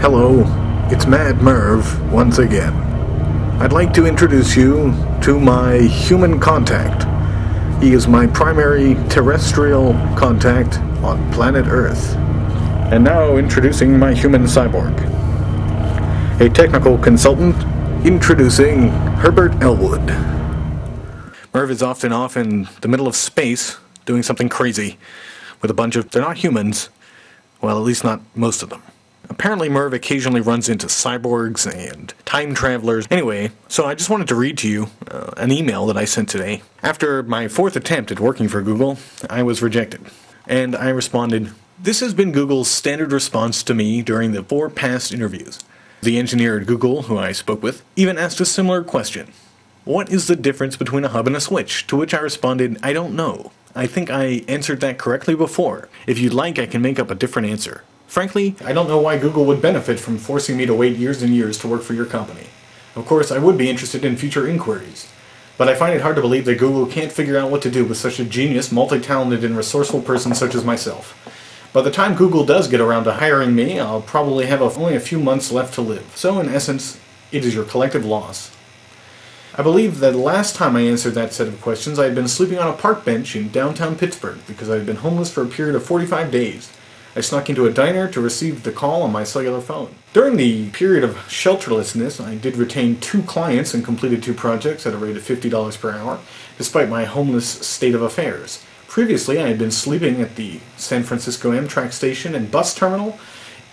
Hello, it's Mad Merv once again. I'd like to introduce you to my human contact. He is my primary terrestrial contact on planet Earth. And now introducing my human cyborg. A technical consultant, introducing Herbert Elwood. Merv is often off in the middle of space doing something crazy with a bunch of, they're not humans, well, at least not most of them. Apparently Merv occasionally runs into cyborgs and time travelers. Anyway, so I just wanted to read to you an email that I sent today. After my fourth attempt at working for Google, I was rejected. And I responded, "This has been Google's standard response to me during the 4 past interviews." The engineer at Google, who I spoke with, even asked a similar question. What is the difference between a hub and a switch? To which I responded, I don't know. I think I answered that correctly before. If you'd like, I can make up a different answer. Frankly, I don't know why Google would benefit from forcing me to wait years and years to work for your company. Of course, I would be interested in future inquiries. But I find it hard to believe that Google can't figure out what to do with such a genius, multi-talented, and resourceful person such as myself. By the time Google does get around to hiring me, I'll probably have only a few months left to live. So, in essence, it is your collective loss. I believe that the last time I answered that set of questions, I had been sleeping on a park bench in downtown Pittsburgh because I had been homeless for a period of 45 days. I snuck into a diner to receive the call on my cellular phone. During the period of shelterlessness, I did retain 2 clients and completed 2 projects at a rate of $50 per hour, despite my homeless state of affairs. Previously, I had been sleeping at the San Francisco Amtrak station and bus terminal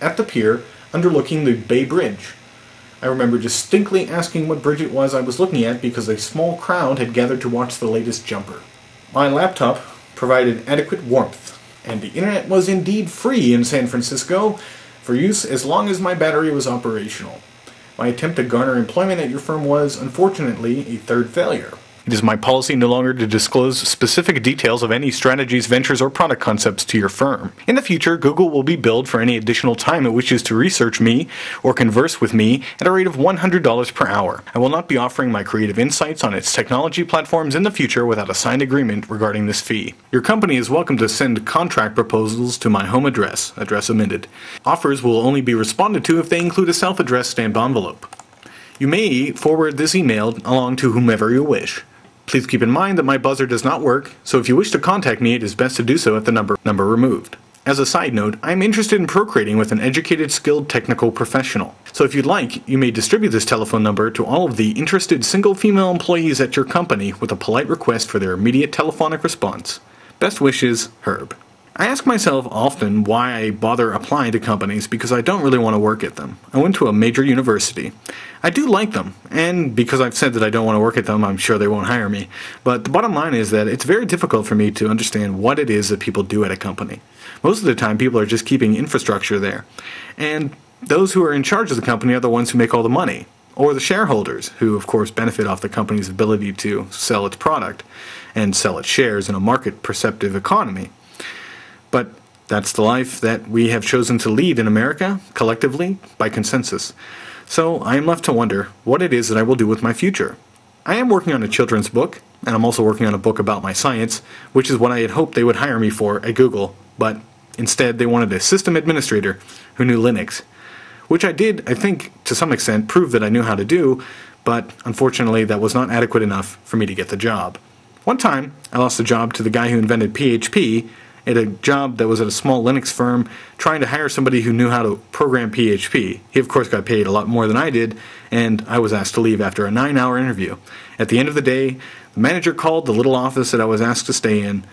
at the pier overlooking the Bay Bridge. I remember distinctly asking what bridge it was I was looking at because a small crowd had gathered to watch the latest jumper. My laptop provided adequate warmth, and the internet was indeed free in San Francisco for use as long as my battery was operational. My attempt to garner employment at your firm was, unfortunately, a third failure. It is my policy no longer to disclose specific details of any strategies, ventures, or product concepts to your firm. In the future, Google will be billed for any additional time it wishes to research me or converse with me at a rate of $100 per hour. I will not be offering my creative insights on its technology platforms in the future without a signed agreement regarding this fee. Your company is welcome to send contract proposals to my home address omitted. Offers will only be responded to if they include a self-addressed stamped envelope. You may forward this email along to whomever you wish. Please keep in mind that my buzzer does not work, so if you wish to contact me, it is best to do so at the number removed. As a side note, I am interested in procreating with an educated, skilled technical professional. So if you'd like, you may distribute this telephone number to all of the interested single female employees at your company with a polite request for their immediate telephonic response. Best wishes, Herb. I ask myself often why I bother applying to companies because I don't really want to work at them. I went to a major university. I do like them, and because I've said that I don't want to work at them, I'm sure they won't hire me. But the bottom line is that it's very difficult for me to understand what it is that people do at a company. Most of the time, people are just keeping infrastructure there. And those who are in charge of the company are the ones who make all the money. Or the shareholders, who of course benefit off the company's ability to sell its product and sell its shares in a market-perceptive economy. But that's the life that we have chosen to lead in America, collectively, by consensus. So I am left to wonder what it is that I will do with my future. I am working on a children's book, and I'm also working on a book about my science, which is what I had hoped they would hire me for at Google, but instead they wanted a system administrator who knew Linux, which I did, I think, to some extent, prove that I knew how to do, but unfortunately that was not adequate enough for me to get the job. One time, I lost the job to the guy who invented PHP, at a job that was at a small Linux firm trying to hire somebody who knew how to program PHP. He of course got paid a lot more than I did, and I was asked to leave after a 9-hour interview. At the end of the day, the manager called the little office that I was asked to stay in,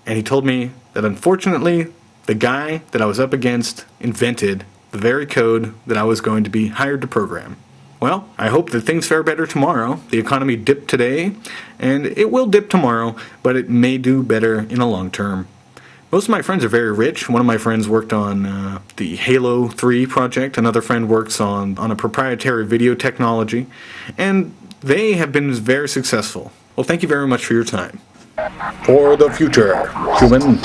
and he told me that unfortunately the guy that I was up against invented the very code that I was going to be hired to program. Well, I hope that things fare better tomorrow. The economy dipped today, and it will dip tomorrow, but it may do better in the long term. Most of my friends are very rich. One of my friends worked on the Halo 3 project. Another friend works on a proprietary video technology. And they have been very successful. Well, thank you very much for your time. For the future, human.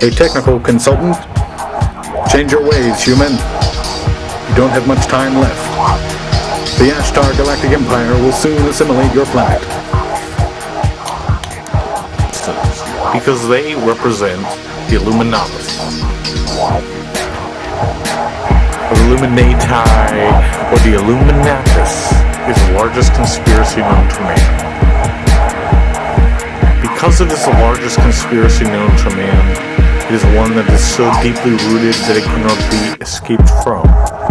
A technical consultant. Change your ways, human. You don't have much time left. The Ashtar Galactic Empire will soon assimilate your planet. Because they represent the Illuminati. Illuminati or the Illuminatus is the largest conspiracy known to man. Because it is the largest conspiracy known to man, it is one that is so deeply rooted that it cannot be escaped from.